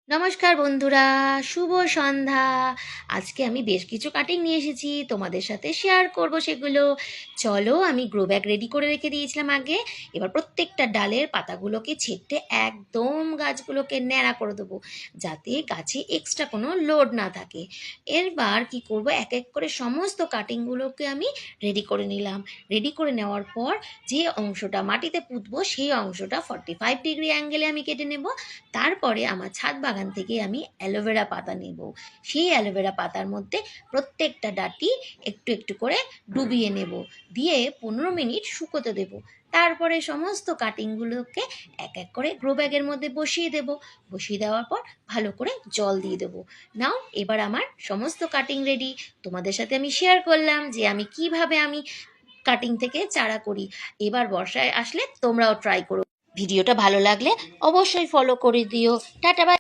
নমস্কার বন্ধুরা, শুভ সন্ধ্যা। আজকে আমি বেশ কিছু কাটিং নিয়ে এসেছি, তোমাদের সাথে শেয়ার করব সেগুলো। চলো, আমি গ্রো ব্যাগ রেডি করে রেখে দিয়েছিলাম আগে। এবার প্রত্যেকটা ডালের পাতাগুলোকে ছেঁটে একদম গাছগুলোকে ন্যাড়া করে দেবো, যাতে গাছে এক্সট্রা কোনো লোড না থাকে। এরবার কি করব, এক এক করে সমস্ত কাটিংগুলোকে আমি রেডি করে নিলাম। রেডি করে নেওয়ার পর যে অংশটা মাটিতে পুঁতবো সেই অংশটা 45 ডিগ্রি অ্যাঙ্গেলে আমি কেটে নেব। তারপরে আমার ছাদ বাগান থেকে আমি অ্যালোভেরা পাতা নেব। সেই অ্যালোভেরা পাতার মধ্যে প্রত্যেকটা ডাঁটি একটু একটু করে ডুবিয়ে নেব, দিয়ে 15 মিনিট শুকোতে দেব। তারপরে সমস্ত কাটিংগুলোকে এক এক করে গ্রো ব্যাগের মধ্যে বসিয়ে দেব। বসিয়ে দেওয়ার পর ভালো করে জল দিয়ে দেবো। নাও, এবার আমার সমস্ত কাটিং রেডি। তোমাদের সাথে আমি শেয়ার করলাম যে আমি কিভাবে কাটিং থেকে চারা করি। এবার বর্ষায় আসলে তোমরাও ট্রাই করো। ভিডিওটা ভালো লাগলে অবশ্যই ফলো করে দিও। Tata, by.